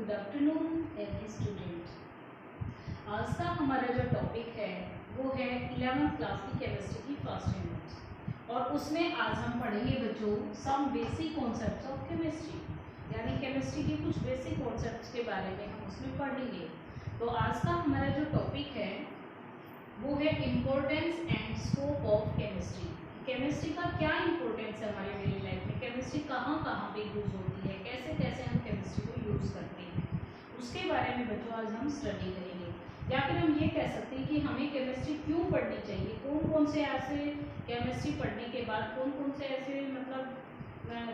Good afternoon every student. आज का हमारा जो टॉपिक है वो है 11th क्लास की केमिस्ट्री की फर्स्ट यूनिट और उसमें आज हम पढ़ेंगे बच्चों some basic concepts of chemistry, यानी केमिस्ट्री के कुछ बेसिक कॉन्सेप्ट्स के बारे में हम उसमें पढ़ेंगे। तो आज का हमारा जो टॉपिक है वो है importance and scope of chemistry. Chemistry का क्या इंपॉर्टेंस है हमारे डेली लाइफ में, केमिस्ट्री कहाँ कहाँ पे यूज़ होती है, कैसे कैसे हम केमिस्ट्री को यूज़ करते हैं, उसके बारे में बच्चों आज हम स्टडी करेंगे। या फिर हम ये कह सकते हैं कि हमें केमिस्ट्री क्यों पढ़नी चाहिए, कौन कौन से ऐसे केमिस्ट्री पढ़ने के बाद कौन कौन से ऐसे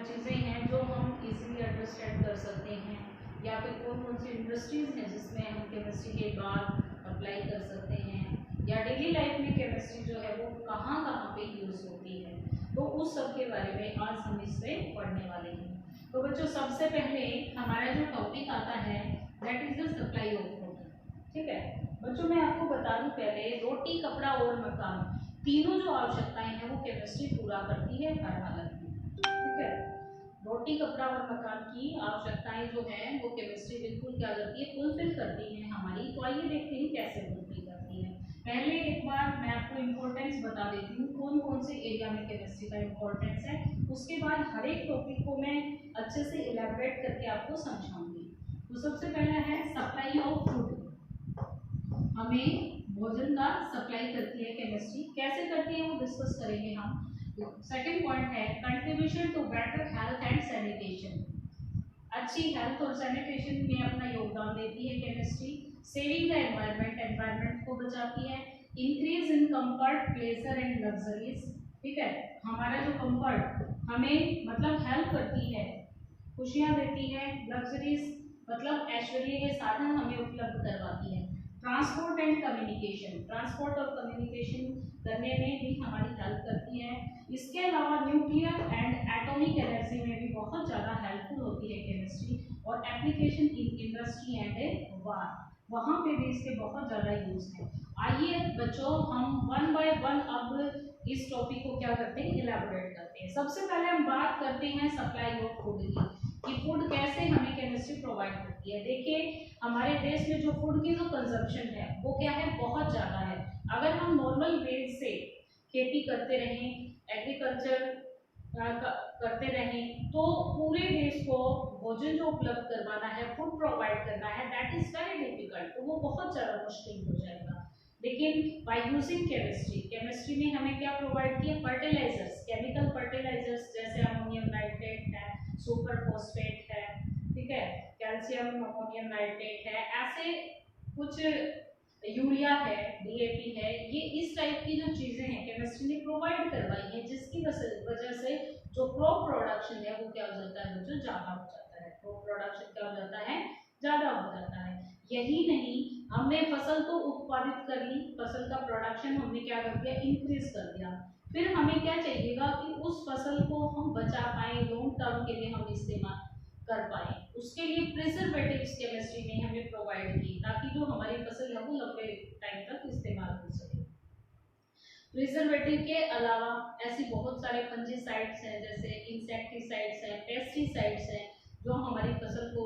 चीज़ें हैं जो हम इजीली अंडरस्टैंड कर सकते हैं, या फिर कौन कौन सी इंडस्ट्रीज़ हैं जिसमें हम केमिस्ट्री के बाद अप्लाई कर सकते हैं, या डेली लाइफ में केमिस्ट्री जो है वो कहाँ कहाँ पे यूज़ होती है। तो उस सब के बारे में आज हम इसमें पढ़ने वाले हैं। तो बच्चों सबसे पहले हमारा जो टॉपिक आता है that is the supply of food. ठीक है बच्चों, मैं आपको बता दूं पहले, रोटी कपड़ा और मकान तीनों जो आवश्यकताएं हैं वो केमिस्ट्री पूरा करती है हर हालत में। ठीक है, रोटी कपड़ा और मकान की आवश्यकताएं जो है वो केमिस्ट्री बिल्कुल क्या करती है, फुलफिल करती है हमारी। तो आइए देखते हैं कैसे फुलफिल करती है। पहले एक बार मैं आपको इम्पोर्टेंस बता देती हूँ कौन कौन से एरिया में केमिस्ट्री का इम्पोर्टेंस है, उसके बाद हर एक टॉपिक को मैं अच्छे से इलेबोरेट करके आपको समझाऊंगी। तो सबसे पहला है सप्लाई ऑफ फूड। हमें भोजन का सप्लाई करती है केमिस्ट्री, कैसे करती है वो डिस्कस करेंगे हम। सेकंड पॉइंट है contribution to better health and sanitation. अच्छी हेल्थ और सैनिटेशन में अपना योगदान देती है chemistry. Saving the environment, environment को बचाती है। Increase in comfort, pleasure and luxuries. ठीक है, हमारा जो कंफर्ट हमें मतलब हेल्प करती है, खुशियाँ देती है। लग्जरीज मतलब ऐश्वर्य के साधन हमें उपलब्ध करवाती है। ट्रांसपोर्ट एंड कम्युनिकेशन, ट्रांसपोर्ट और कम्युनिकेशन करने में भी हमारी हेल्प करती है। इसके अलावा न्यूक्लियर एंड एटॉमिक एनर्जी में भी बहुत ज़्यादा हेल्पफुल होती है केमिस्ट्री। और एप्लीकेशन इन इंडस्ट्री एंड वार, वहाँ पे भी इसके बहुत ज़्यादा यूज़ है। आइए बच्चों हम वन बाय वन अब इस टॉपिक को क्या करते हैं, इलेबोरेट करते हैं। सबसे पहले हम बात करते हैं सप्लाई ऑफ फूड की, कि फूड कैसे हमें केमिस्ट्री प्रोवाइड करती है। देखिए हमारे देश में जो फूड की जो कंजप्शन है वो क्या है, बहुत ज़्यादा है। अगर हम नॉर्मल वेज से खेती करते रहें, एग्रीकल्चर करते रहें, तो पूरे देश को भोजन जो उपलब्ध करवाना है, फूड प्रोवाइड करना है, दैट इज वेरी डिफिकल्ट। तो वो बहुत ज़्यादा मुश्किल हो जाएगा। लेकिन बाय यूजिंग केमिस्ट्री, केमिस्ट्री ने हमें क्या प्रोवाइड किया, फर्टिलाइजर्स, केमिकल फर्टिलाइजर्स जैसे अमोनियम नाइट्रेट है, सुपर फॉस्फेट है, ठीक है, कैल्शियम अमोनियम नाइट्रेट है, ऐसे कुछ यूरिया है, डीएपी है, ये इस टाइप की जो चीज़ें हैं केमिस्ट्री ने प्रोवाइड करवाई है, जिसकी वजह से जो क्रॉप प्रोडक्शन है वो क्या हो जाता है बच्चों, ज़्यादा हो जाता है। क्रॉप प्रोडक्शन क्या हो जाता है, ज़्यादा हो जाता है। यही नहीं, हमने फसल तो उत्पादित कर ली, फसल का प्रोडक्शन हमने क्या कर दिया, इंक्रीज कर दिया। फिर हमें क्या चाहिएगा कि उस फसल को हम बचा पाए, लॉन्ग टर्म के लिए हम इस्तेमाल कर पाए, उसके लिए प्रिजर्वेटिव्स केमिस्ट्री ने हमें प्रोवाइड की, ताकि जो हमारी फसल है वो लंबे टाइम तक इस्तेमाल हो सके। प्रिजर्वेटिव के अलावा ऐसी बहुत सारे फंजीसाइड्स हैं, जैसे इंसेक्टिसाइड्स हैं, पेस्टिसाइड्स हैं, जो हमारी फसल को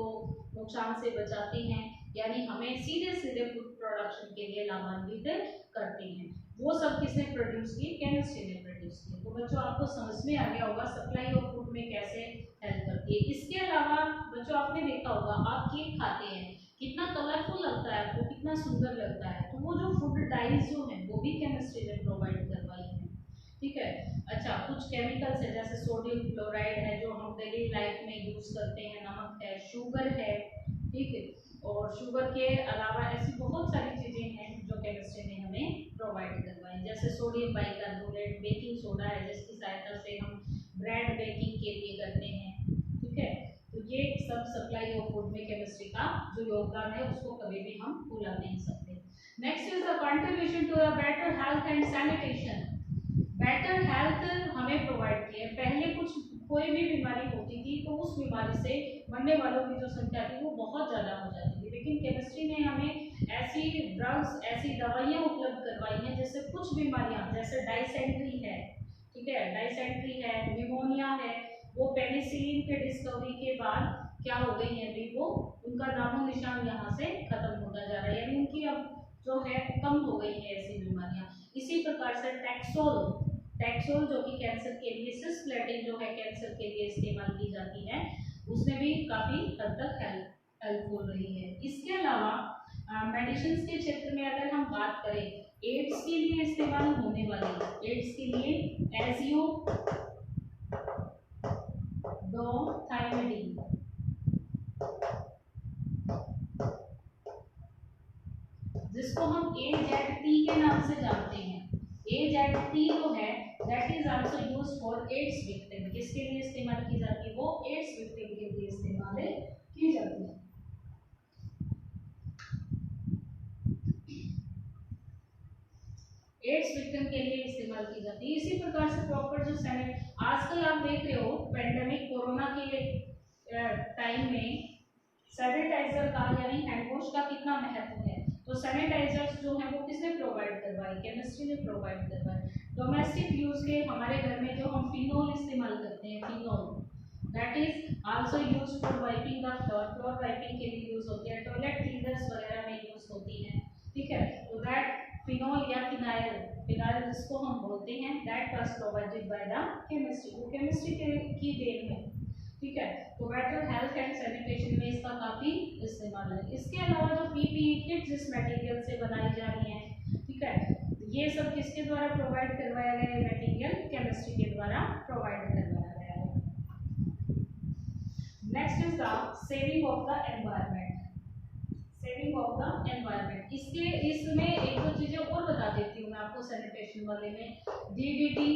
नुकसान से बचाते हैं, यानी हमें सीधे सीधे फूड प्रोडक्शन के लिए लाभान्वित करते हैं। वो सब किसने प्रोड्यूस किए, केमिस्ट्री ने प्रोड्यूस किए। तो बच्चों आपको समझ में आ गया होगा सप्लाई ऑफ फूड में कैसे हेल्प करती है। इसके अलावा बच्चों आपने देखा होगा, आप केक खाते हैं, कितना कलरफुल लगता है आपको, कितना सुंदर लगता है, तो वो जो फूड डाइज जो है वो भी केमिस्ट्री ने प्रोवाइड करवाई है। ठीक है, अच्छा कुछ केमिकल्स है जैसे सोडियम क्लोराइड है जो हम डेली लाइफ में यूज करते हैं, नमक है, शुगर है, ठीक है, और शुगर के अलावा ऐसी बहुत सारी चीजें हैं जो केमिस्ट्री ने हमें प्रोवाइड करवाई, जैसे सोडियम बाइकार्बोनेट, बेकिंग सोडा है जिसकी सहायता से हम ब्रेड बेकिंग के लिए करते हैं। ठीक है, तो ये सब सप्लाई ऑफ फूड में केमिस्ट्री का जो योगदान है उसको कभी भी हम भुला नहीं सकते। Next is the contribution to a better health and sanitation. Better health हमें प्रोवाइड किए। पहले कुछ कोई भी बीमारी होती थी तो उस बीमारी से मरने वालों की जो संख्या थी वो बहुत ज़्यादा हो जाती थी, लेकिन केमिस्ट्री ने हमें ऐसी ड्रग्स, ऐसी दवाइयाँ उपलब्ध करवाई हैं जिससे कुछ बीमारियाँ जैसे डाइसेंट्री है, ठीक है, डाइसेंट्री है, निमोनिया है, वो पेनिसिलिन के डिस्कवरी के बाद क्या हो गई है अभी, वो उनका नामो निशान यहाँ से खत्म होता जा रहा है, यानी उनकी अब जो है कम हो गई है ऐसी बीमारियां। इसी प्रकार से टैक्सोल जो कि कैंसर के लिए, सिस्प्लेटिन जो है कैंसर के लिए इस्तेमाल की जाती है, उसमें भी काफ़ी हद तक हेल्पफुल रही है। इसके अलावा मेडिसिन के क्षेत्र में अगर हम बात करें, एड्स के लिए इस्तेमाल होने वाली, एड्स के लिए एजियोडोथाइमिडिन, जिसको हम AZT के नाम से जानते हैं। AZT जो है that is also used for AIDS victim. किसके लिए इस्तेमाल की जाती है? वो एड्स विक्टिम के लिए इस्तेमाल की जाती है। एड्स विक्टिम के लिए इस्तेमाल की जाती है। इसी प्रकार से प्रॉपर जो आजकल आप देख रहे हो पेंडेमिक कोरोना के टाइम में सैनिटाइजर का यानी हैंड वॉश का कितना महत्व है। तो सैनिटाइजर्स जो है वो किसने प्रोवाइड करवाई? केमिस्ट्री ने प्रोवाइड करवाई। डोमेस्टिक यूज के हमारे घर में जो हम फिनोल इस्तेमाल करते हैं, phenol that is also used for wiping the floor, floor wiping के लिए यूज होती है, टॉयलेट क्लीनर्स वगैरह में यूज होती है, ठीक है। तो दैट फिनोल या फिनाइल जिसको हम बोलते हैं, that was provided by the chemistry, वो केमिस्ट्री की देन है, ठीक है। तो बेटर हेल्थ एंड सैनिटेशन में इसका काफी इस्तेमाल है। इसके अलावा जो पीपीई किट जिस मटेरियल से बनाई जा रही है, ठीक है, ये सब किसके द्वारा प्रोवाइड करवाया गया है? मटेरियल केमिस्ट्री के द्वारा प्रोवाइड करवाया गया है। Next is the saving of the environment, saving of the environment. इसमें एक दो चीजें और बता देती हूँ मैं आपको सैनिटेशन वाले में। डीडीटी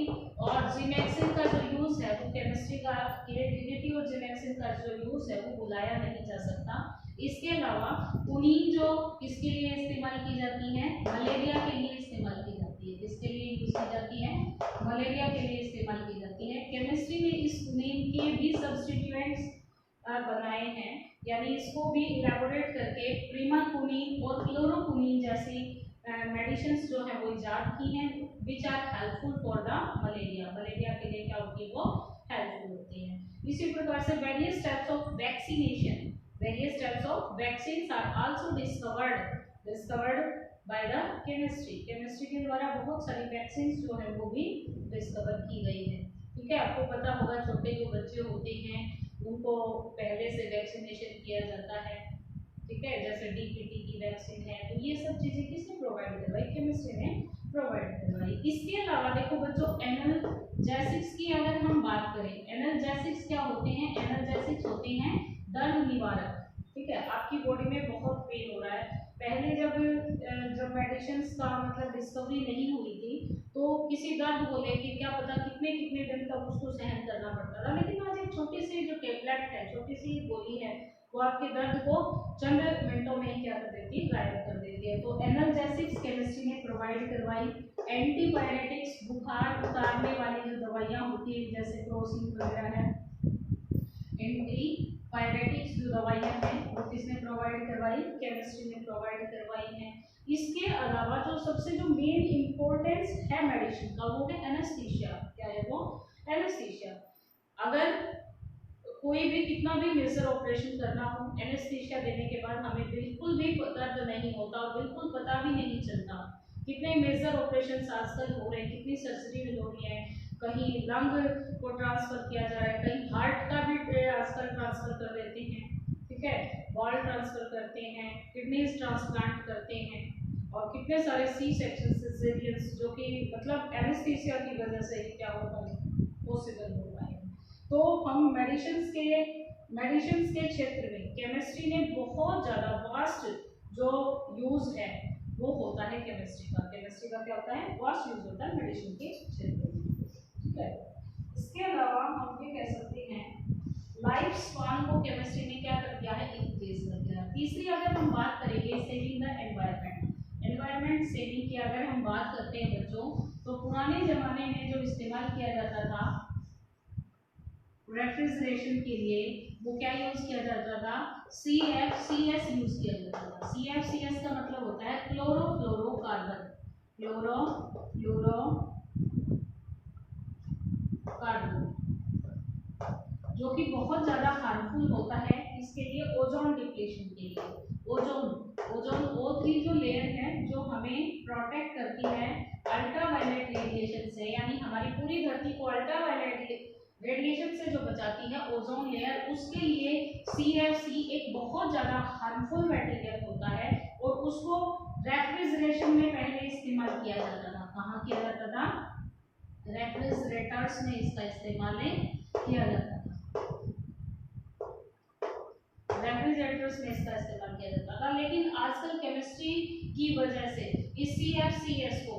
और जिमेक्सिन का जो यूज है वो केमिस्ट्री का, डीडीटी और जिमेक्सिन का जो यूज है वो बुलाया नहीं जा सकता। इसके अलावा कुनीन जो किसके लिए इस्तेमाल की जाती है? मलेरिया के लिए इस्तेमाल की जाती है। किसके लिए यूज की जाती है? मलेरिया के लिए इस्तेमाल की जाती है। केमिस्ट्री ने इस कुनीन के भी सब्स्टिट्यूएंट्स बनाए हैं, यानी इसको भी इलेबोरेट करके प्रीमाकुनीन और क्लोरोकुनीन जैसी मेडिसिन्स जो है वो इजाद की हैं, which are helpful for the malaria. Malaria के लिए क्या होती है? वो हेल्पफुल होती है। इसी प्रकार से various types of vaccination, various types of vaccines are also discovered by the chemistry. Chemistry के द्वारा बहुत सारी वैक्सीन्स जो है वो भी डिस्कवर की गई है, ठीक है। आपको पता होगा छोटे जो बच्चे होते हैं उनको पहले से वैक्सीनेशन किया जाता है, ठीक है, जैसे डीपीटी की वैक्सीन है। तो ये सब चीजें किसने प्रोवाइड करवाई? केमिस्ट्री ने प्रोवाइड करवाई। इसके अलावा देखो बच्चों, एनाल्जेसिक्स की अगर हम बात करें, एनाल्जेसिक्स क्या होते हैं? एनाल्जेसिक्स होते हैं दर्द निवारक, ठीक है। आपकी बॉडी में बहुत पेन हो रहा है, पहले जब मेडिसिन का मतलब डिस्कवरी नहीं हुई थी तो किसी दर्द को लेके क्या पता कितने कितने दिन तक उसको सहन करना पड़ता था, लेकिन आज एक छोटी सी जो टेबलेट है, छोटी सी गोली है, वो आपके दर्द को चंद मिनटों में ही क्या कर देती है? गायब कर देती है। तो एनाल्जेसिक्स केमिस्ट्री ने प्रोवाइड करवाई। एंटीपायरेटिक्स, बुखार उतारने वाली जो दवाइयाँ होती है जैसे क्रोसिन वगैरह है, एंटीपायरेटिक्स जो दवाइयाँ हैं वो किसने प्रोवाइड करवाई? केमिस्ट्री ने प्रोवाइड करवाई है। इसके अलावा जो सबसे जो मेन इंपॉर्टेंस है मेडिसिन का वो है एनेस्थीसिया। क्या है वो? एनेस्थीसिया। अगर कोई भी कितना भी मेजर ऑपरेशन करना हो, एनेस्थीसिया देने के बाद हमें बिल्कुल भी दर्द नहीं होता और बिल्कुल पता भी नहीं चलता। कितने मेजर ऑपरेशन आजकल हो रहे हैं, कितनी सर्जरी हो रही है, कहीं लंग को ट्रांसफर किया जा रहा है, कहीं हार्ट का भी आजकल ट्रांसफर कर देते हैं, ठीक है, बॉल ट्रांसफर करते हैं, किडनीज ट्रांसप्लांट करते हैं, और कितने सारे सी सेक्शन सिजेरियंस जो कि मतलब एनेस्थीसिया की वजह से क्या हो पाए? पॉसिबल हो पाए। तो हम मेडिसिन के क्षेत्र में केमिस्ट्री ने बहुत ज़्यादा वास्ट जो यूज है वो होता है केमिस्ट्री का। केमिस्ट्री का क्या होता है? वास्ट यूज होता है मेडिसिन के क्षेत्र में, ठीक है। इसके अलावा हम ये कह सकते हैं लाइफ स्पान को केमिस्ट्री ने क्या कर दिया है? इंक्रीज कर दिया। तीसरी अगर हम बात करेंगे सेविंग द एनवायरनमेंट सेविंग की अगर हम बात करते हैं बच्चों, तो पुराने जमाने में जो इस्तेमाल किया जाता था रेफ्रिजरेशन के लिए, वो क्या यूज किया जाता था? CFCS यूज किया जाता था। CFCS का मतलब होता है क्लोरोफ्लोरोकार्बन, क्लोरोफ्लोरोकार्बन, जो कि बहुत ज्यादा हार्मफुल होता है। किसके लिए, ओजोन डिप्लीशन के लिए। ओजोन O3 जो लेयर है जो हमें प्रोटेक्ट करती है अल्ट्रावायलेट रेडिएशन से, यानी हमारी पूरी धरती को अल्ट्रावायलेट रेडिएशन से जो बचाती है ओजोन लेयर, उसके लिए CFC एक बहुत ज़्यादा हार्मफुल मटेरियल होता है और उसको रेफ्रिजरेशन में पहले इस्तेमाल किया जाता था। कहाँ किया जाता था? रेफ्रिजरेटर्स में इसका इस्तेमाल किया जाता था। रेफ्रिजरेटर्स में इसका इस्तेमाल किया जाता था, लेकिन आजकल केमिस्ट्री की वजह से इस CFCs को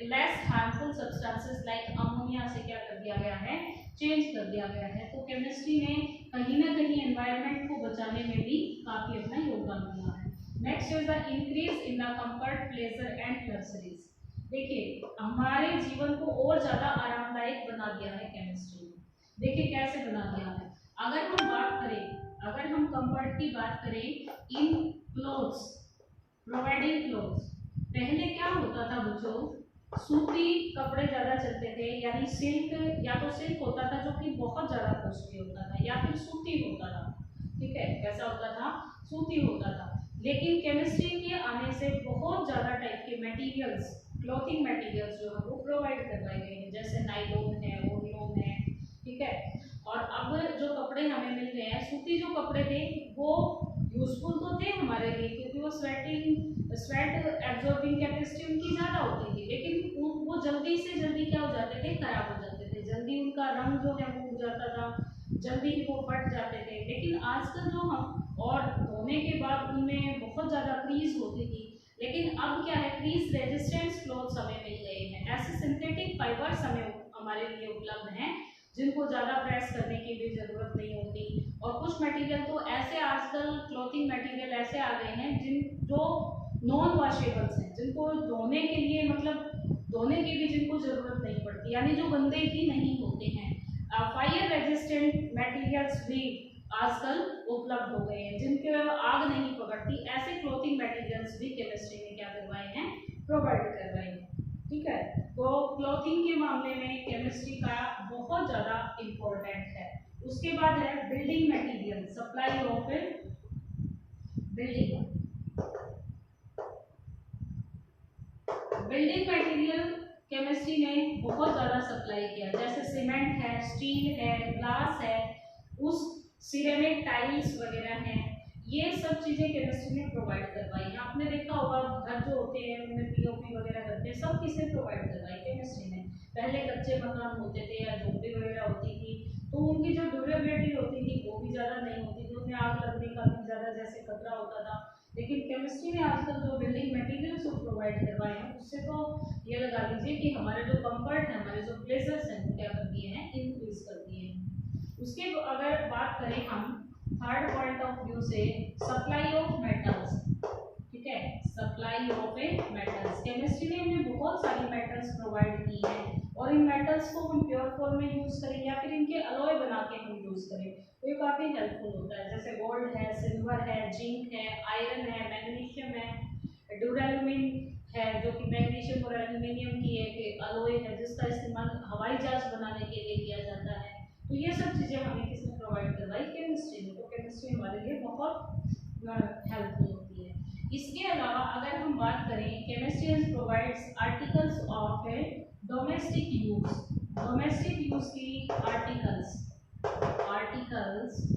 less harmful substances like ammonia से क्या कर दिया गया है, चेंज कर दिया गया है। तो केमिस्ट्री ने कहीं ना कहीं एनवायरनमेंट को बचाने में भी काफी अपना योगदान दिया है। Next is the increase in the comfort, pleasure and luxuries. देखिए हमारे जीवन को और ज्यादा आरामदायक बना दिया है केमिस्ट्री ने। देखिए कैसे बना दिया है। अगर हम कंफर्ट की बात करें, इन क्लोथ्स, प्रोवाइडिंग क्लोथ्स, पहले क्या होता था बच्चों, सूती कपड़े ज्यादा चलते थे, यानी सिल्क, या तो सिल्क होता था जो कि बहुत ज्यादा कॉस्टली होता था, या फिर सूती होता था। ठीक है, कैसा होता था? सूती होता था। लेकिन केमिस्ट्री के आने से बहुत ज्यादा टाइप के मटेरियल्स, क्लॉथिंग मटेरियल्स जो है वो प्रोवाइड करवाए गए हैं, जैसे नाइलॉन है, वोलन है। ठीक है, और अब जो कपड़े हमें मिल रहे हैं, सूती जो कपड़े थे वो यूजफुल तो थे हमारे लिए, क्योंकि वो स्वेट एब्जॉर्बिंग कैपेसिटी उनकी ज़्यादा होती थी, लेकिन वो जल्दी से जल्दी क्या हो जाते थे, खराब हो जाते थे, जल्दी उनका रंग जो है वो उड़ जाता था, जल्दी ही वो फट जाते थे। लेकिन आजकल जो हम, और धोने के बाद उनमें बहुत ज़्यादा क्रीज होती थी, लेकिन अब क्या है, क्रीज रेजिस्टेंस क्लॉथ्स हमें मिल गए हैं। ऐसे सिंथेटिक फाइबर्स हमारे लिए उपलब्ध हैं जिनको ज़्यादा प्रेस करने की भी ज़रूरत नहीं होती। और कुछ मटेरियल तो ऐसे, आजकल क्लॉथिंग मटेरियल ऐसे आ गए हैं जो नॉन वॉशेबल्स हैं, जिनको धोने के लिए, मतलब धोने की भी जिनको ज़रूरत नहीं पड़ती, यानी जो गंदे ही नहीं होते हैं। फायर रेजिस्टेंट मटेरियल्स भी आजकल उपलब्ध हो गए हैं, जिनके आग नहीं पकड़ती। ऐसे क्लॉथिंग मटेरियल्स भी केमिस्ट्री ने क्या करवाए हैं, प्रोवाइड करवाए हैं। ठीक है, तो क्लॉथिंग के मामले में केमिस्ट्री का बहुत ज़्यादा इम्पोर्टेंट है। उसके बाद है building material, supply of building material chemistry ने बहुत ज़्यादा सप्लाई किया, जैसे सीमेंट है, स्टील है, ग्लास है, उस सिरेमिक टाइल्स वगैरह हैं, ये सब चीज़ें केमिस्ट्री ने प्रोवाइड करवाई है। आपने देखा होगा घर जो होते हैं उनमें पीओपी वगैरह करते हैं, सब किसने प्रोवाइड करवाई, केमिस्ट्री ने। पहले कच्चे मकान होते थे या झोपड़ी वगैरह होती थी, तो उनकी जो ड्यूरेबिलिटी होती थी वो भी ज़्यादा नहीं होती थी, उनमें आग लगने का भी ज़्यादा जैसे खतरा होता था। लेकिन केमिस्ट्री ने आजकल जो बिल्डिंग मटेरियल्स प्रोवाइड करवाए हैं, उससे तो ये लगा लीजिए कि हमारे जो कंफर्ट है, हमारे जो प्लेजर्स हैं, वो क्या कर दिए हैं, इंक्रीज कर दिए हैं। उसके अगर बात करें हम थर्ड पॉइंट ऑफ व्यू से, सप्लाई ऑफ मेटल्स। ठीक है, सप्लाई ऑफ मेटल्स, केमिस्ट्री ने हमें बहुत सारी मेटल्स प्रोवाइड की है, और इन मेटल्स को हम प्योर फॉर्म में यूज करें या फिर इनके अलॉय बना के हम यूज करें, तो ये काफी हेल्पफुल होता है। जैसे गोल्ड है, सिल्वर है, जिंक है, आयरन है, मैग्नीशियम है, ड्यूरेलुमिन है, जो कि मैग्नीशियम और एल्यूमिनियम की एक अलॉय है, जिसका इस्तेमाल हवाई जहाज बनाने के लिए किया जाता है। तो ये सब चीजें हमें किसने प्रोवाइड करवाई, केमिस्ट्री ने। तो केमिस्ट्री हमारे लिए बहुत हेल्पफुल होती है। इसके अलावा अगर हम बात करें, chemistry provides articles of domestic use, domestic use की आर्टिकल्स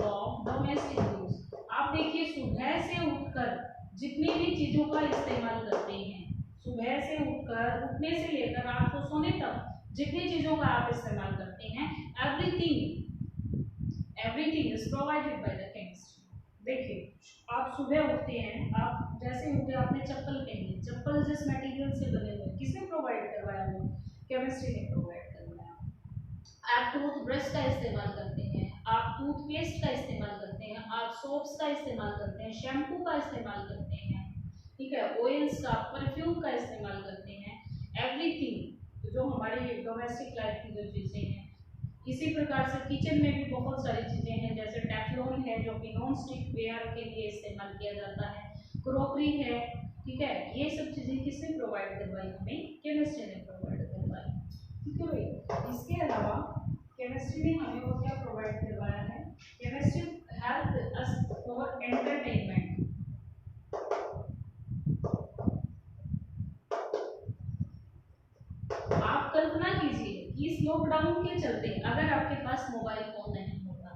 ऑफ डोमेस्टिक यूज। आप देखिए सुबह से उठकर जितनी भी चीजों का इस्तेमाल करते हैं, सुबह से उठकर, उठने से लेकर रात को सोने तक जितनी चीजों का आप इस्तेमाल करते हैं, everything is provided by the chemistry. देखिए आप सुबह उठते हैं, आप जैसे उठे आपने चप्पल पहनी, चप्पल जिस मटेरियल से बने हुए, किसने प्रोवाइड करवाया, वो केमिस्ट्री ने प्रोवाइड करवाया। आप टूथब्रश का इस्तेमाल करते हैं, आप टूथपेस्ट का इस्तेमाल करते हैं, आप सोप्स का इस्तेमाल करते हैं, शैम्पू का इस्तेमाल करते हैं, ठीक है, ऑयल्स का, परफ्यूम का इस्तेमाल करते हैं, एवरीथिंग जो हमारी डोमेस्टिक लाइफ की जो चीज़ें हैं। इसी प्रकार से किचन में भी बहुत सारी चीज़ें हैं, जैसे टेफ्लॉन है जो कि नॉन स्टिक वेयर के लिए इस्तेमाल किया जाता है, क्रोकरी है। ठीक है, ये सब चीज़ें किसने प्रोवाइड करवाई, हमें केमिस्ट्री ने प्रोवाइड करवाई। ठीक है भाई, इसके अलावा केमिस्ट्री ने हमें वो क्या प्रोवाइड करवाया है, chemistry help us to entertainment. आप कल्पना कीजिए कि इस लॉकडाउन के चलते अगर आपके पास मोबाइल फोन नहीं होता,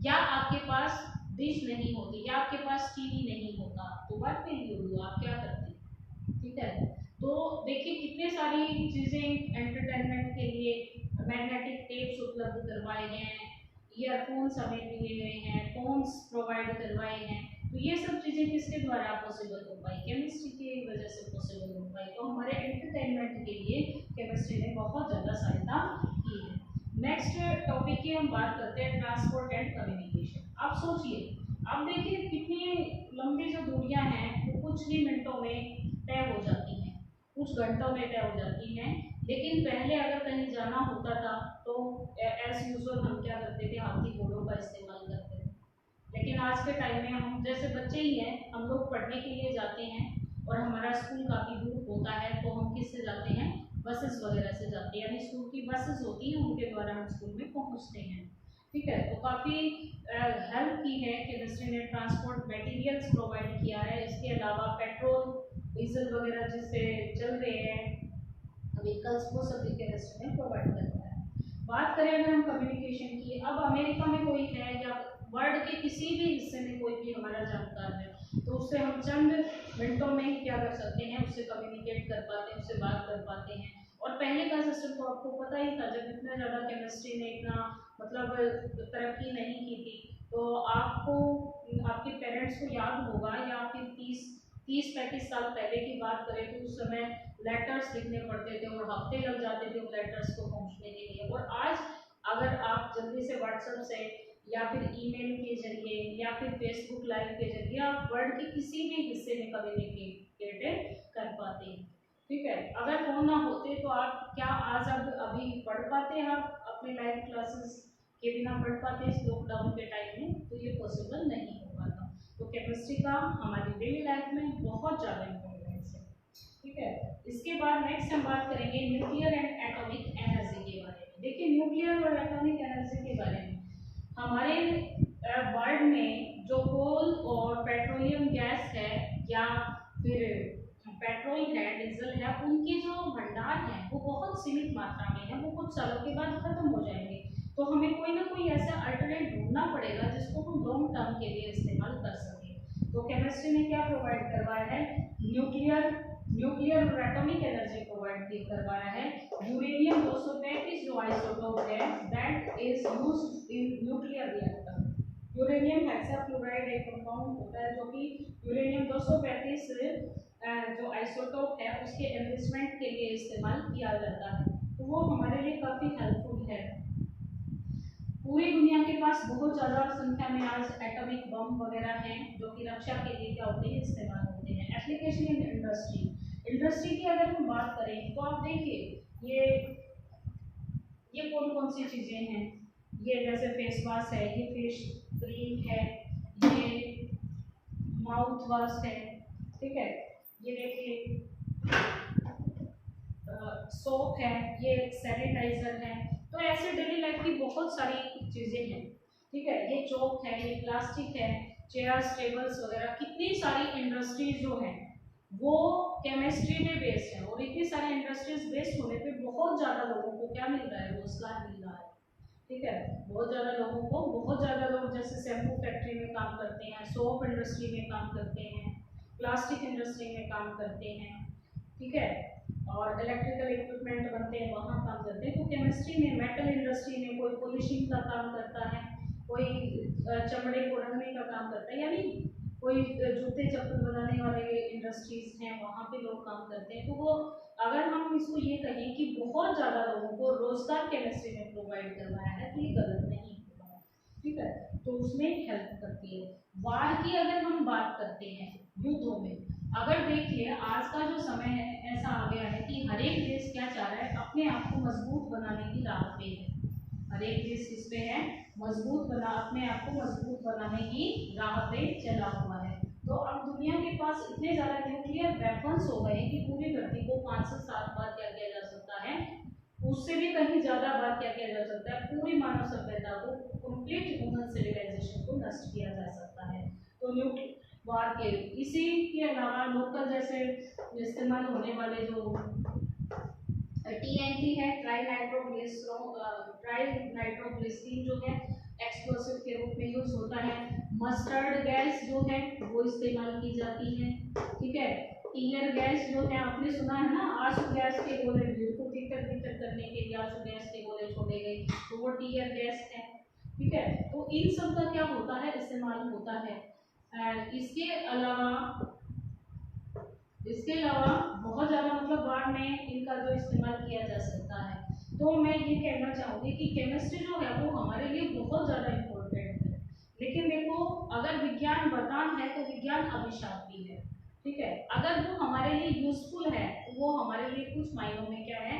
या आपके पास डिश नहीं होती, या आपके पास टीवी नहीं होता, तो बात नहीं होगी, आप क्या करते? ठीक है, तो देखिए कितने सारी चीजें एंटरटेनमेंट के लिए मैग्नेटिक टेप्स उपलब्ध करवाए हैं, ईयरफोन्स हमें दिए गए हैं, फोन्स प्रोवाइड करवाए हैं। तो ये सब चीजें किसके द्वारा पॉसिबल हो पाई? केमिस्ट्री की वजह से पॉसिबल हो पाई। तो हमारे एंटरटेनमेंट के लिए केमिस्ट्री ने बहुत ज़्यादा सहायता की है। नेक्स्ट टॉपिक की हम बात करते हैं ट्रांसपोर्ट एंड कम्युनिकेशन। आप सोचिए, आप देखिए कितनी लंबी जो दूरियां हैं वो कुछ ही मिनटों में तय हो जाती हैं, कुछ घंटों में तय हो जाती हैं। लेकिन पहले अगर कहीं जाना होता था तो एज यूजुअल हम क्या करते थे? हाथी घोड़ों का इस्तेमाल करते थे। लेकिन आज के टाइम में हम जैसे बच्चे ही हैं, हम लोग पढ़ने के लिए जाते हैं और हमारा स्कूल काफ़ी दूर होता है, तो हम किससे जाते हैं? बसेस वगैरह से जाते हैं, यानी स्कूल की बसेस होती हैं, उनके द्वारा हम स्कूल में पहुंचते हैं। ठीक है, तो काफ़ी हेल्प की है केमिस्ट्री ने, ट्रांसपोर्ट मटेरियल्स प्रोवाइड किया है। इसके अलावा पेट्रोल डीजल वगैरह जिससे चल रहे हैं व्हीकल्स, वो सभी केमिस्ट्री ने प्रोवाइड करता है। बात करें अगर हम कम्युनिकेशन की, अब अमेरिका में कोई है या वर्ल्ड के किसी भी हिस्से में कोई भी हमारा जानकार है, तो उससे हम चंद मिनटों में ही क्या कर सकते हैं? उससे कम्युनिकेट कर पाते हैं, उससे बात कर पाते हैं। और पहले का सिस्टम तो आपको पता ही था, जब इतना ज़्यादा केमिस्ट्री ने इतना मतलब तरक्की नहीं की थी, तो आपको आपके पेरेंट्स को याद होगा, या फिर 30-35 साल पहले की बात करें तो उस समय लेटर्स लिखने पड़ते थे और हफ्ते लग जाते थे उन लेटर्स को पहुंचने के लिए। और आज अगर आप जल्दी से व्हाट्सएप से या फिर ईमेल के जरिए या फिर फेसबुक लाइव के जरिए आप वर्ल्ड के किसी भी हिस्से में कम्युनिकेट कर पाते हैं। ठीक है, अगर फोन ना होते तो आप क्या आज अब अभी पढ़ पाते हैं? आप अपने लाइव क्लासेस के बिना पढ़ पाते इस लॉकडाउन के टाइम में? तो ये पॉसिबल नहीं हो पाता। तो केमिस्ट्री का हमारी डेली लाइफ में बहुत ज़्यादा इम्पोर्टेंस है। ठीक है, इसके बाद नेक्स्ट हम बात करेंगे न्यूक्लियर एंड एटॉमिक एनर्जी के बारे में। देखिए न्यूक्लियर और एटॉमिक एनर्जी के बारे में, हमारे वर्ल्ड में जो कोल और पेट्रोलियम गैस है या फिर पेट्रोल है, डीजल है, उनके जो भंडार हैं वो बहुत सीमित मात्रा में है, वो कुछ सालों के बाद खत्म हो जाएंगे। तो हमें कोई ना कोई ऐसा अल्टरनेट ढूंढना पड़ेगा जिसको हम लॉन्ग टर्म के लिए इस्तेमाल कर सकें। तो केमिस्ट्री ने क्या प्रोवाइड करवाया है? न्यूक्लियर और एटॉमिक एनर्जी प्रोवाइड करवाया है। यूरेनियम 235 जो आइसोटोप है, that is used in nuclear reactor. Uranium hexafluoride एक कंपाउंड होता है जो कि यूरेनियम 235 जो आइसोटोप है उसके एनरिचमेंट के लिए इस्तेमाल किया जाता है। तो वो हमारे लिए काफ़ी हेल्पफुल है। पूरी दुनिया के पास बहुत ज़्यादा संख्या में आज एटॉमिक बम वगैरह हैं जो कि रक्षा के लिए क्या होते हैं? इस्तेमाल होते हैं। एप्लीकेशन इन इंडस्ट्री की अगर हम बात करें तो आप देखिए ये कौन कौन सी चीज़ें हैं? ये जैसे फेस वॉश है, ये फेस क्रीम है, ये माउथ वॉश है। ठीक है, ये देखिए सोप है, ये सैनिटाइजर है। तो ऐसे डेली लाइफ की बहुत सारी चीज़ें हैं। ठीक है, ये चौक है, ये प्लास्टिक है, चेयर्स टेबल्स वगैरह, कितनी सारी इंडस्ट्रीज जो हैं वो केमिस्ट्री पे बेस्ड है। और इतनी सारी इंडस्ट्रीज बेस्ड होने पे बहुत ज़्यादा लोगों को क्या मिल रहा है? रोजगार मिल रहा है। ठीक है, बहुत ज़्यादा लोगों को, बहुत ज़्यादा लोग जैसे शैम्पू फैक्ट्री में काम करते हैं, सोप इंडस्ट्री में काम करते हैं, प्लास्टिक इंडस्ट्री में काम करते हैं। ठीक है, और इलेक्ट्रिकल इक्विपमेंट बनते हैं वहाँ काम करते हैं। तो केमिस्ट्री में मेटल इंडस्ट्री में कोई पॉलिशिंग का काम करता है, कोई चमड़े को रंगने का काम करता है, यानी कोई जूते चप्पल बनाने वाले इंडस्ट्रीज हैं वहाँ पे लोग काम करते हैं। तो वो अगर हम इसको ये कहें कि बहुत ज़्यादा लोगों को रोजगार केमिस्ट्री ने प्रोवाइड करवाया है तो ये गलत नहीं होगा। ठीक है, तो उसमें हेल्प करती है। वार की अगर हम बात करते हैं, युद्धों में अगर देखिए आज का जो समय है ऐसा आ गया है कि हर एक देश क्या चाह रहा है? अपने आप को मजबूत बनाने की राह पे है। हर एक देश किस पे है? अपने आप को मजबूत बनाने की राह पे चला हुआ है। तो अब दुनिया के पास इतने ज़्यादा न्यूक्लियर वेपन्स हो गए कि पूरी धरती को 5 से 7 बार क्या किया जा सकता है? उससे भी कहीं ज़्यादा बार क्या किया जा सकता है? पूरी मानव सभ्यता को, कंप्लीट ह्यूमन सिविलाइजेशन को नष्ट किया जा सकता है। पोल्यूट वार के। इसी के अलावा लोकल जैसे इस्तेमाल होने वाले जो TNT है, ट्राई नाइट्रोग्लिसरीन जो है एक्सप्लोसिव के रूप में यूज होता है। मस्टर्ड गैस जो है वो इस्तेमाल की जाती है, ठीक है। टीयर गैस जो है आपने सुना है ना, आंसू गैस के गोले भीड़ को तीतर करने के लिए आंसू गैस के गोले छोड़े गए, तो वो टीयर गैस है, ठीक है। तो इन सब का क्या होता है, इस्तेमाल होता है। इसके अलावा बहुत ज़्यादा मतलब वार में इनका जो इस्तेमाल किया जा सकता है। तो मैं ये कहना चाहूँगी कि केमिस्ट्री जो है वो हमारे लिए बहुत ज़्यादा इम्पोर्टेंट है। लेकिन देखो, अगर विज्ञान वरदान है तो विज्ञान अभिशाप भी है, ठीक है। अगर वो हमारे लिए यूजफुल है तो वो हमारे लिए कुछ मायनों में क्या है,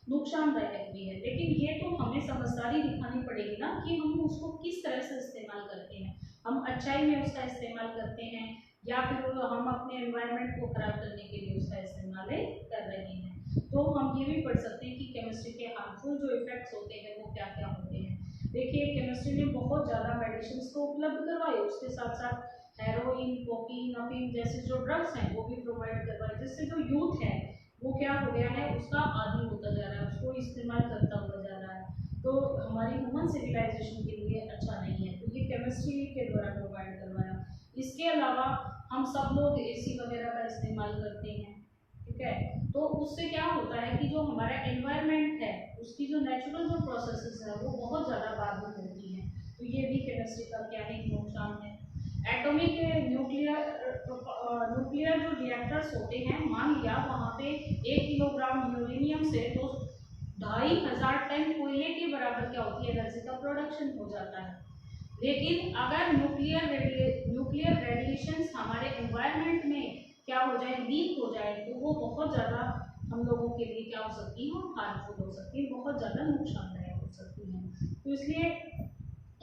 नुकसानदायक भी है। लेकिन ये तो हमें समझदारी दिखानी पड़ेगी ना कि हम उसको किस तरह से इस्तेमाल करते हैं। हम अच्छाई में उसका इस्तेमाल करते हैं या फिर हम अपने एनवायरनमेंट को खराब करने के लिए उसका इस्तेमाल कर रहे हैं। तो हम ये भी पढ़ सकते हैं कि केमिस्ट्री के हार्मफुल जो इफेक्ट्स होते हैं वो क्या क्या होते हैं। देखिए, केमिस्ट्री ने बहुत ज़्यादा मेडिसिन को उपलब्ध करवाए, उसके साथ साथ हेरोइन, कोकीन, अफीम जैसे जो ड्रग्स हैं वो भी प्रोवाइड करवाए, जिससे जो यूथ है वो क्या हो गया है, उसका आदी होता जा रहा है, उसको इस्तेमाल करता हुआ जा रहा है। तो हमारी ह्यूमन सिविलाइजेशन के लिए अच्छा नहीं है। तो ये केमिस्ट्री के द्वारा प्रोवाइड करवाया। इसके अलावा हम सब लोग AC वगैरह का इस्तेमाल करते हैं, ठीक है। तो उससे क्या होता है कि जो हमारा एनवायरनमेंट है उसकी जो नेचुरल जो प्रोसेसेस है वो बहुत ज़्यादा बाधित होती हैं। तो ये भी केमिस्ट्री का क्या है, नुकसान है। एटॉमिक न्यूक्लियर जो रिएक्टर्स होते हैं, मान लिया वहाँ पे 1 किलोग्राम यूरेनियम से तो 2500 टन कोयले के बराबर क्या होती है, एनर्जी का प्रोडक्शन हो जाता है। लेकिन अगर न्यूक्लियर रेडिएशंस हमारे एनवायरनमेंट में क्या हो जाए, लीक हो जाए, तो वो बहुत ज़्यादा हम लोगों के लिए क्या हो सकती है, हार्मफुल हो सकती है, बहुत ज़्यादा नुकसानदायक हो सकती है। तो इसलिए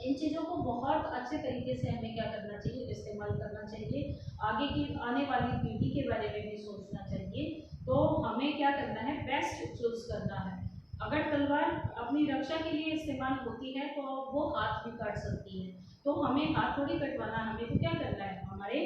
इन चीज़ों को बहुत अच्छे तरीके से हमें क्या करना चाहिए, इस्तेमाल करना चाहिए। आगे की आने वाली पीढ़ी के बारे में भी सोचना चाहिए। तो हमें क्या करना है, बेस्ट चूज करना है। अगर तलवार अपनी रक्षा के लिए इस्तेमाल होती है तो वो हाथ भी काट सकती है, तो हमें हाथ थोड़ी कटवाना है, हमें तो क्या करना है, हमारे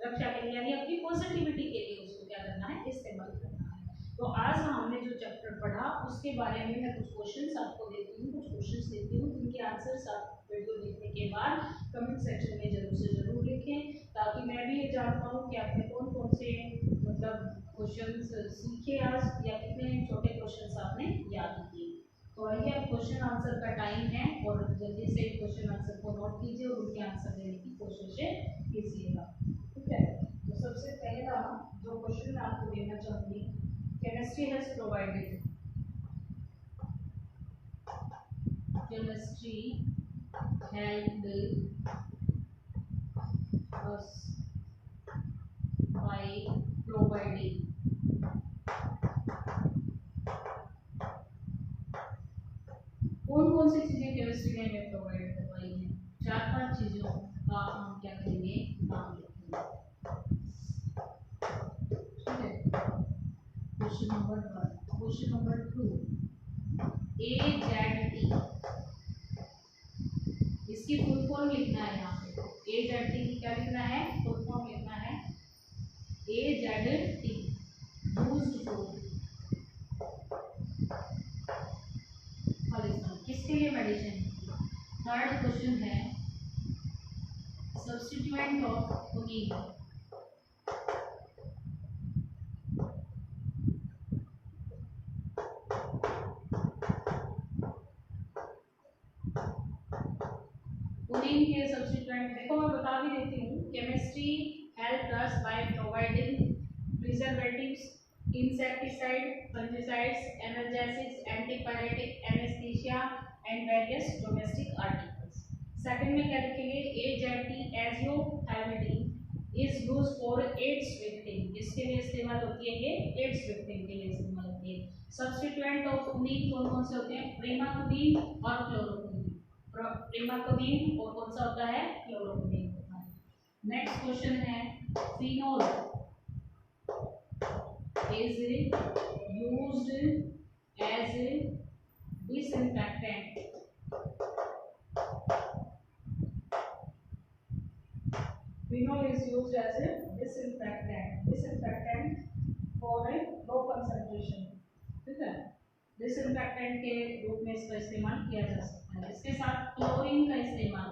रक्षा के लिए यानी अपनी पॉजिटिविटी के लिए उसको क्या करना है, इस्तेमाल करना है। तो आज हमने जो चैप्टर पढ़ा उसके बारे में मैं कुछ क्वेश्चंस आपको देती हूँ, कुछ क्वेश्चंस देती हूँ जिनके आंसर्स आप वीडियो देखने के बाद कमेंट सेक्शन में जरूर से जरूर लिखें, ताकि मैं भी ये जान पाऊँ कि आपने कौन कौन से मतलब क्वेश्चंस सीखे आज या कितने छोटे क्वेश्चंस आपने याद किए। तो आइए अब क्वेश्चन आंसर का टाइम है और जल्दी से क्वेश्चन आंसर को नोट कीजिए और उनके आंसर देने की कोशिश कीजिएगा, ठीक है। तो सबसे पहला जो क्वेश्चन मैं आपको देना चाहूँगी, chemistry has provided chemistry helped us by providing कौन सी चीजें केमिस्ट्री ने हमें प्रोवाइड करवाई हैं, 4-5 चीजों का हम क्या करेंगे, नाम लिखेंगे, ठीक है। Question number 1। Question number 2, AZT, इसकी फुल फॉर्म लिखना है यहाँ पे। AZT की क्या लिखना है, फुल फॉर्म लिखना है। AZT यूज्ड फॉर, किसके लिए, मेडिसिन। थर्ड क्वेश्चन है सब्स्टिट्यूएंट ऑफ क्विनीन, क्विनीन के सब्स्टिट्यूएंट। देखो मैं बता भी देती हूँ, chemistry help us by providing preservatives, insecticide, fungicides, analgesics, antipyretic, anaesthesia and various domestic articles. Second में क्या लिखेंगे, AZT azidothymidine is use for AIDS victim, इसके लिए इस्तेमाल होती है, ये एड्स विक्टिम के लिए इस्तेमाल होती है। सब्स्टिट्यूएंट ऑफ क्विनीन कौन कौन से होते हैं, प्रिमाक्विनीन और क्लोरोक्विनीन। प्रिमाक्विनीन और कौन सा होता है, क्लोरोक्विनीन होता है। नेक्स्ट क्वेश्चन है, phenol is used as a disinfectant, Phenol is used as a disinfectant for a low concentration. ठीक है, डिसइंफेक्टेंट के रूप में इसका इस्तेमाल किया जा सकता है। इसके साथ क्लोरीन का इस्तेमाल,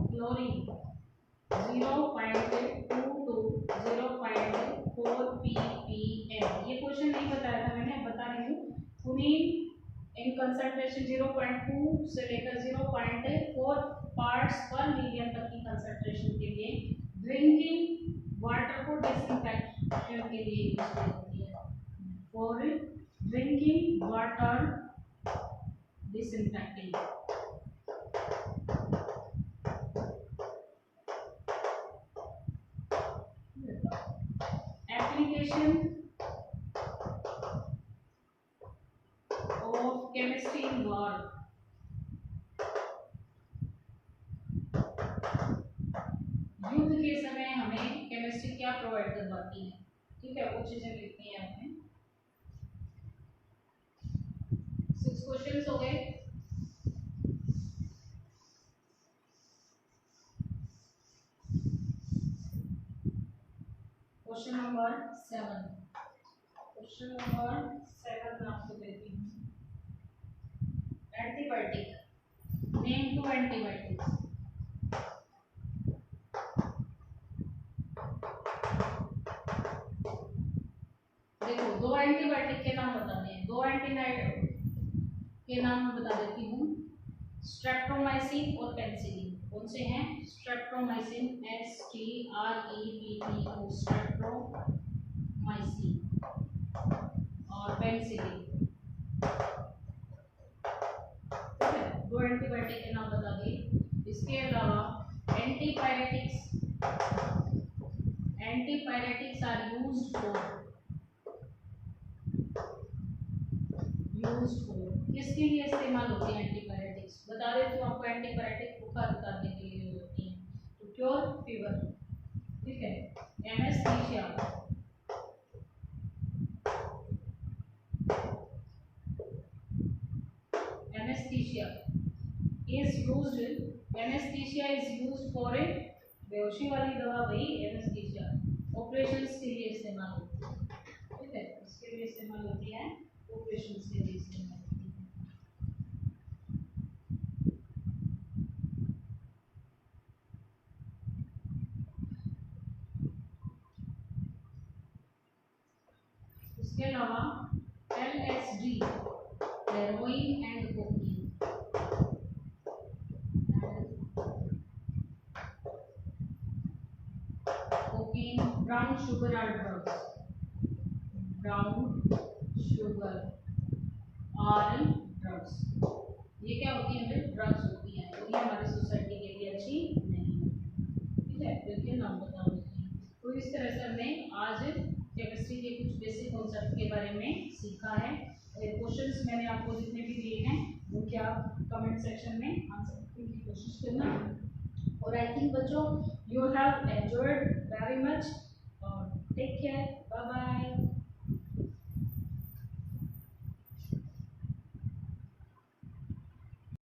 क्लोरीन 0.2 to 0.4 ppm, ये क्वेश्चन नहीं बताया था मैंने, अब बता रही हूँ। कुनीन इन कंसंट्रेशन 0.2 से लेकर 0.4 पार्ट्स पर मिलियन तक की कंसंट्रेशन के लिए ड्रिंकिंग वाटर को डिसइंफेक्शन के लिए यूज होती है। For drinking water disinfecting. Application of chemistry in war. युद्ध के समय हमें केमिस्ट्री क्या प्रोवाइड करवाती है, ठीक है, वो चीजें लिखनी है आपने। 6 क्वेश्चंस हो गए। क्वेश्चन नंबर 7, क्वेश्चन नंबर 7 मैं आपको देती हूँ। Antibiotic, name 2 antibiotics. देखो 2 एंटीबायोटिक के नाम बताने हैं, 2 एंटीबायोटिक के नाम मैं बता देती हूँ, स्ट्रेप्टोमाइसिन और पेनिसिलिन। कौन से हैं? स्ट्रेप्टोमाइसिन, STREPTO, स्ट्रेप्टोमाइसिन, और पेनिसिलिन। ठीक है, 2 एंटीबायोटिक के नाम बता दिए। इसके अलावा antipyretics, antipyretics are used for किसके लिए इस्तेमाल होती है एंटीपायरेटिक्स? बता देती हूँ आपको, एंटीपायरेटिक बुखार उतारने के लिए यूज होती है। तो क्योर फीवर, ठीक है। Anaesthesia, anaesthesia is used, anaesthesia is used for a, बेहोशी वाली दवा वही एनेस्थीसिया, ऑपरेशंस के लिए इस्तेमाल होती है। ठीक है, इसके लिए इस्तेमाल होती है, ऑपरेशंस के लिए इस्तेमाल होती है। इसके अलावा LSD, heroin and cocaine, cocaine, brown sugar are drugs, brown sugar are drugs. ये क्या होती है? ड्रग्स होती है, तो ये हमारी सोसाइटी के लिए अच्छी नहीं है। ठीक है, तो इनके नाम बता देते हैं। तो इस तरह से हमने आज केमिस्ट्री के कुछ बेसिक कॉन्सेप्ट के बारे में सीखा है। क्वेश्चंस मैंने आपको जितने भी दिए हैं उनके आप कमेंट सेक्शन में आंसर करने की कोशिश करना। और आई थिंक बच्चों you have enjoyed very much, और टेक केयर।